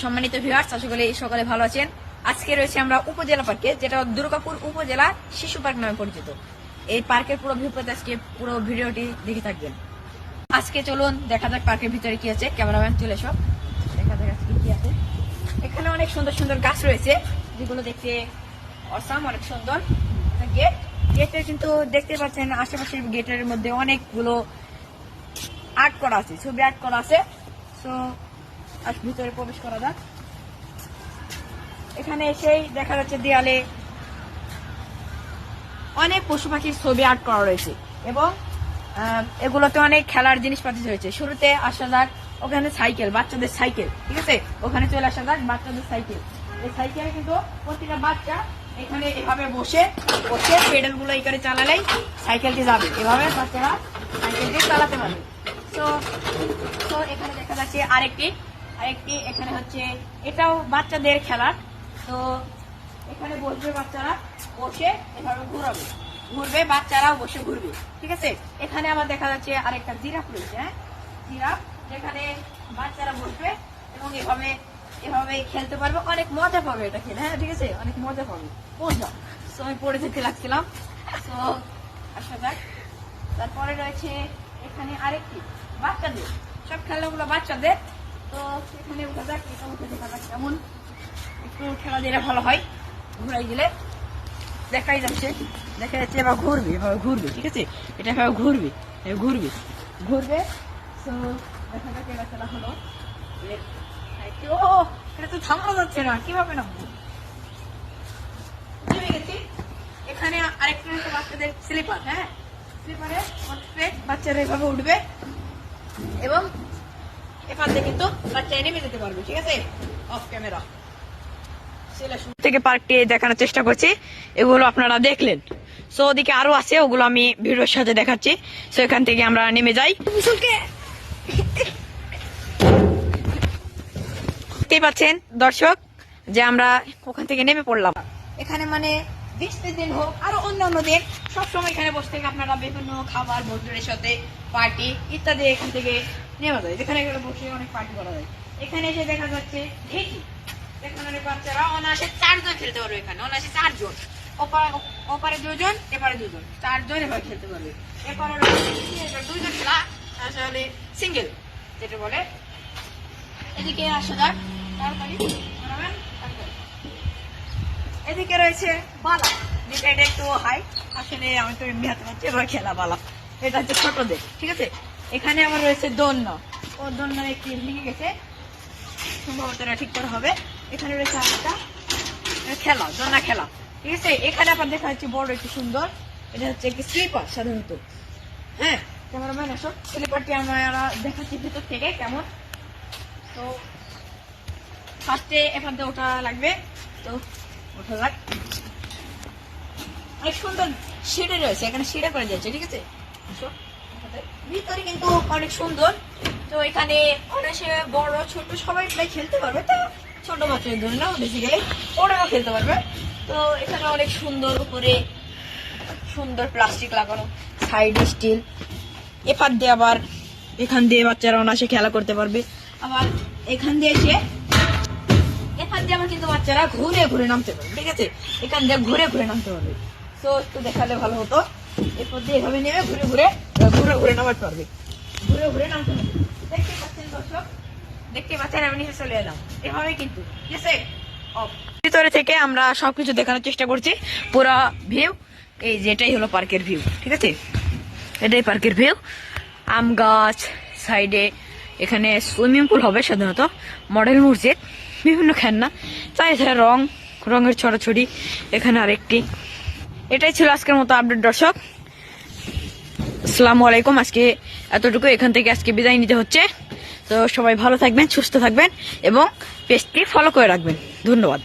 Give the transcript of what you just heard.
সম্মানিত ভিউয়ার্স, আশা করি সকালে ভালো আছেন। আজকে রয়েছে আমরা উপজেলা পার্কে, যেটা দুর্গাপুর উপজেলা শিশু পার্ক নামে পরিচিত। এই পার্কের পুরো ভিউ পেতে আজকে পুরো ভিডিওটি দেখে থাকবেন। আজকে চলুন দেখা যাক পার্কের ভিতরে কি আছে। ক্যামেরাম্যান চলে এসো, দেখা যাক আজকে কি আছে। এখানে অনেক সুন্দর সুন্দর গাছ রয়েছে, যেগুলো দেখতে অসাম, অনেক সুন্দর। গেটের কিন্তু দেখতে পাচ্ছেন আশেপাশের গেটের মধ্যে অনেকগুলো আর্ট করা আছে, ছবি আর্ট করা আছে। তো আজ ভিতরে প্রবেশ করা যাক। এখানে এসেই দেখা যাচ্ছে দেয়ালে অনেক পশু পাখির ছবি আর্ট করা রয়েছে এবং এগুলোতে অনেক খেলার জিনিসপাতি রয়েছে। শুরুতে আসা যাক ওখানে সাইকেল, বাচ্চাদের সাইকেল, ঠিক আছে। ওখানে চলে আসা যাক বাচ্চাদের সাইকেল। এই সাইকেলে কিন্তু প্রতিটা বাচ্চা এখানে এভাবে বসে পেডেল গুলো এখানে চালালেই সাইকেলটি যাবে, এভাবে বাচ্চারা সাইকেলটি চালাতে পারবে। তো এখানে দেখা যাচ্ছে আরেকটি এখানে হচ্ছে এটাও বাচ্চাদের খেলার। তো এখানে বসবে বাচ্চারা, বসে এভাবে ঘুরবে, বাচ্চারাও বসে ঘুরবে, ঠিক আছে। এখানে আবার দেখা যাচ্ছে আরেকটা জিরাফ রয়েছে, হ্যাঁ, জিরাফ, যেখানে বাচ্চারা বসবে এবং এভাবে খেলতে পারবে, অনেক মজা পাবে এটা খেলে, হ্যাঁ, ঠিক আছে, অনেক মজা পাবে। মজা তো আমি পড়ে যেতে লাগছিলাম। তো আসা যাক। তারপরে রয়েছে এখানে আরেকটি বাচ্চাদের, সব খেলাগুলো বাচ্চাদের। তো এখানে উঠা যাক, এটা উঠে দেখা যাক কেমন, একটু খেলা দিলে ভালো হয়। ঘুরাই দিলে দেখা যাচ্ছে এবার ঘুরবে, ঠিক আছে। এটা এভাবে ঘুরবে। তো দেখা যাক এবার খেলা হলো। ও, এটা তো থামানো যাচ্ছে না, কিভাবে নামবো? নেমে গেছি। এখানে আরেকটা হচ্ছে বাচ্চাদের স্লিপার, হ্যাঁ, স্লিপারে বাচ্চারা এভাবে উঠবে এবং এখান থেকে কিন্তু বাচ্চারা নেমে যেতে পারবে, ঠিক আছে। অফ ক্যামেরা থেকে পার্কটি দেখানোর চেষ্টা করছি, এগুলো আপনারা দেখলেন। সো ওদিকে আরো আছে, ওগুলো আমি ভিডিওর সাথে দেখাচ্ছি। সো এখান থেকে আমরা নেমে যাই। দেখতেই পাচ্ছেন দর্শক যে আমরা ওখান থেকে নেমে পড়লাম। এখানে মানে 20 দিন হোক আরো অন্যান্য দিন সবসময় এখানে বসে থেকে আপনারা বিভিন্ন খাবার, বন্ধুদের সাথে পার্টি ইত্যাদি এখান থেকে নেওয়া যায়। যেখানে বসে অনেক পার্টি করা যায়। এখানে এসে দেখা যাচ্ছে ঢেকি, এখানে বাচ্চারা অনায়াসে 4 জন খেলতে পারবে। এখানে অনায়াসে 4 জন, ওপারে 2 জন, এপারে 2 জন, 4 জন এভাবে খেলতে পারবে। এপারে 2 জন খেলা আসলে সিঙ্গেল যেটা বলে। এদিকে আসা যাক, এদিকে রয়েছে বালা, যেটা এটা একটু হাই, আসলে আমি তো এমনি হাতে পাচ্ছি, এবার খেলা বালা, এটা হচ্ছে ছোটদের, ঠিক আছে। এখানে আবার রয়েছে দোলনা, ও দোলনা একটি ভেঙে গেছে, সম্ভবত ঠিক করা হবে। এখানে রয়েছে আরেকটা খেলা, দোলনা খেলা, ঠিক আছে। এখানে আবার দেখা যাচ্ছে বড় একটু সুন্দর, এটা হচ্ছে একটি স্লিপার সাধারণত, হ্যাঁ। ক্যামেরাম্যান আসো, স্লিপারটি আমরা দেখাচ্ছি ভিতর থেকে কেমন। তো ফার্স্টে এখান থেকে ওঠা লাগবে, তো ওঠা যাক। অনেক সুন্দর সিঁড়ি রয়েছে, এখানে সিঁড়ে করে যাচ্ছে, ঠিক আছে। ভিতরে কিন্তু অনেক সুন্দর। তো এখানে অনেক বড় ছোট সবাই প্রায় খেলতে পারবে। তো ছোট বাচ্চাদের জন্য না, বেসিক্যালি ওরাও খেলতে পারবে। তো এখানে অনেক সুন্দর উপরে সুন্দর প্লাস্টিক লাগানো, সাইডে স্টিল, এপার দিয়ে আবার এখান দিয়ে বাচ্চারা অনায়াসে খেলা করতে পারবে। আবার এখান দিয়ে এসে এখান দিয়ে আবার কিন্তু বাচ্চারা ঘুরে নামতে পারবে, ঠিক আছে। এখান দিয়ে ঘুরে নামতে পারবে। তো একটু দেখালে ভালো হতো। এরপর দিয়ে এভাবে নেমে ঘুরে নামাতে পারবে, ঘুরে নামতে পারবে। দেখতে পাচ্ছেন দর্শক, দেখতে পাচ্ছেন আমি নিচে চলে এলাম এভাবে কিন্তু, ঠিক আছে। ভিতরে থেকে আমরা সবকিছু দেখানোর চেষ্টা করছি, পুরো ভিউ। এই যেটাই হলো পার্কের ভিউ, ঠিক আছে। এটাই পার্কের ভিউ। আম গাছ সাইডে, এখানে সুইমিং পুল হবে সাধারণত, মডেল মসজিদ, বিভিন্ন খেলনা, চারিধারে রঙের ছড়াছড়ি। এখানে আরেকটি। এটাই ছিল আজকের মতো আপডেট দর্শক। আসসালামু আলাইকুম। আজকে এতটুকু, এখান থেকে আজকে বিদায় নিতে হচ্ছে। তো সবাই ভালো থাকবেন, সুস্থ থাকবেন এবং পেজটি ফলো করে রাখবেন। ধন্যবাদ।